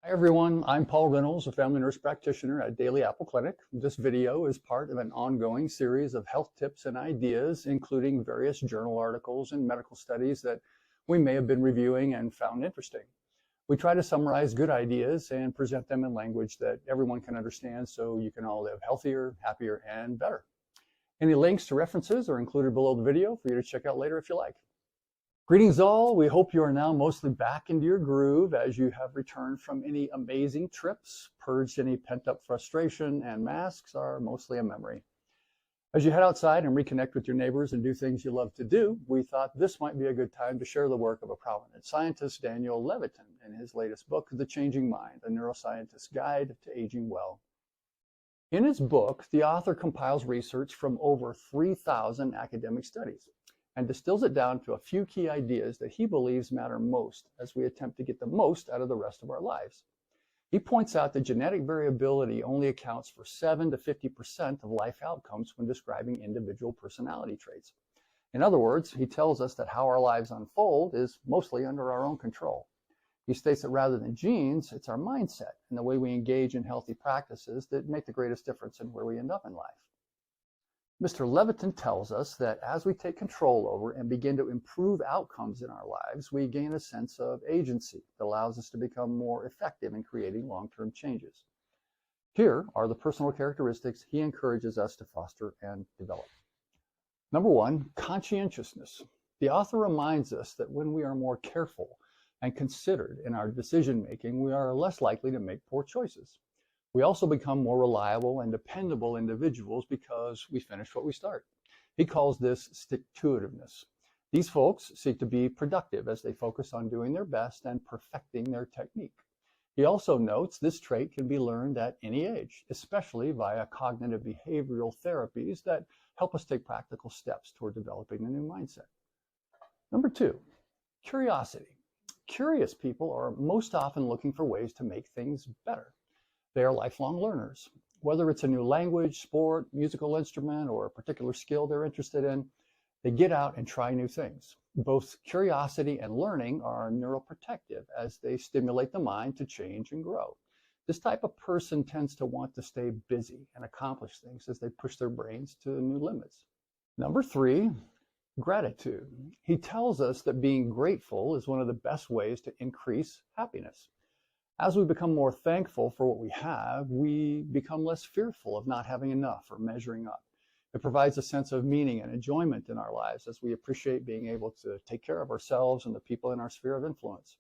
Hi everyone, I'm Paul Reynolds, a family nurse practitioner at Daily Apple Clinic. This video is part of an ongoing series of health tips and ideas, including various journal articles and medical studies that we may have been reviewing and found interesting. We try to summarize good ideas and present them in language that everyone can understand so you can all live healthier, happier, and better. Any links to references are included below the video for you to check out later if you like. Greetings all, we hope you are now mostly back into your groove as you have returned from any amazing trips, purged any pent-up frustration, and masks are mostly a memory. As you head outside and reconnect with your neighbors and do things you love to do, we thought this might be a good time to share the work of a prominent scientist, Daniel Levitin, in his latest book, The Changing Mind, A Neuroscientist's Guide to Aging Well. In his book, the author compiles research from over 3,000 academic studies and distills it down to a few key ideas that he believes matter most as we attempt to get the most out of the rest of our lives. He points out that genetic variability only accounts for 7 to 50% of life outcomes when describing individual personality traits. In other words, he tells us that how our lives unfold is mostly under our own control. He states that rather than genes, it's our mindset and the way we engage in healthy practices that make the greatest difference in where we end up in life. Mr. Levitin tells us that as we take control over and begin to improve outcomes in our lives, we gain a sense of agency that allows us to become more effective in creating long-term changes. Here are the personal characteristics he encourages us to foster and develop. Number 1, conscientiousness. The author reminds us that when we are more careful and considered in our decision-making, we are less likely to make poor choices. We also become more reliable and dependable individuals because we finish what we start. He calls this stick-to-itiveness. These folks seek to be productive as they focus on doing their best and perfecting their technique. He also notes this trait can be learned at any age, especially via cognitive behavioral therapies that help us take practical steps toward developing a new mindset. Number 2, curiosity. Curious people are most often looking for ways to make things better. They are lifelong learners. Whether it's a new language, sport, musical instrument, or a particular skill they're interested in, they get out and try new things. Both curiosity and learning are neuroprotective as they stimulate the mind to change and grow. This type of person tends to want to stay busy and accomplish things as they push their brains to new limits. Number 3, gratitude. He tells us that being grateful is one of the best ways to increase happiness. As we become more thankful for what we have, we become less fearful of not having enough or measuring up. It provides a sense of meaning and enjoyment in our lives as we appreciate being able to take care of ourselves and the people in our sphere of influence.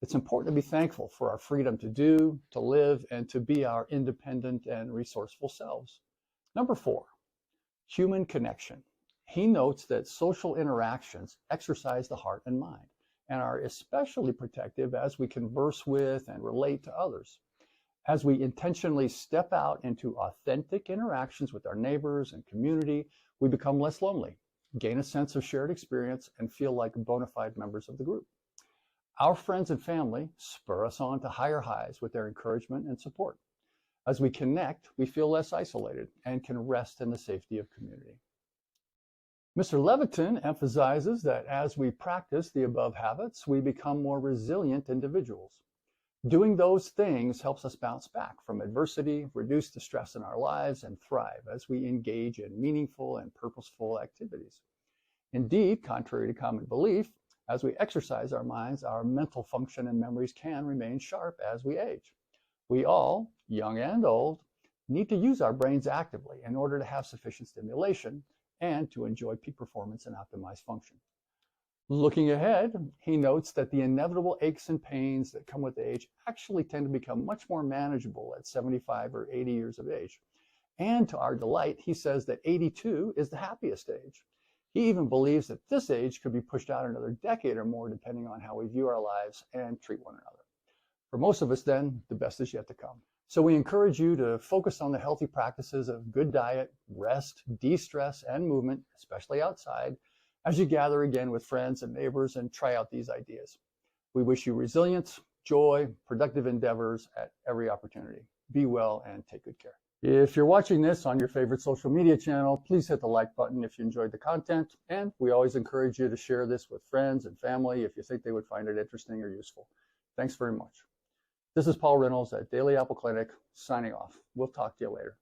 It's important to be thankful for our freedom to do, to live, and to be our independent and resourceful selves. Number 4, human connection. He notes that social interactions exercise the heart and mind, and are especially protective as we converse with and relate to others. As we intentionally step out into authentic interactions with our neighbors and community, we become less lonely, gain a sense of shared experience, and feel like bona fide members of the group. Our friends and family spur us on to higher highs with their encouragement and support. As we connect, we feel less isolated and can rest in the safety of community. Mr. Levitin emphasizes that as we practice the above habits, we become more resilient individuals. Doing those things helps us bounce back from adversity, reduce the stress in our lives, and thrive as we engage in meaningful and purposeful activities. Indeed, contrary to common belief, as we exercise our minds, our mental function and memories can remain sharp as we age. We all, young and old, need to use our brains actively in order to have sufficient stimulation and to enjoy peak performance and optimized function. Looking ahead, he notes that the inevitable aches and pains that come with age actually tend to become much more manageable at 75 or 80 years of age. And to our delight, he says that 82 is the happiest age. He even believes that this age could be pushed out another decade or more depending on how we view our lives and treat one another. For most of us then, the best is yet to come. So we encourage you to focus on the healthy practices of good diet, rest, de-stress, and movement, especially outside, as you gather again with friends and neighbors and try out these ideas. We wish you resilience, joy, productive endeavors at every opportunity. Be well and take good care. If you're watching this on your favorite social media channel, please hit the like button if you enjoyed the content, and we always encourage you to share this with friends and family if you think they would find it interesting or useful. Thanks very much. This is Paul Reynolds at Daily Apple Clinic signing off. We'll talk to you later.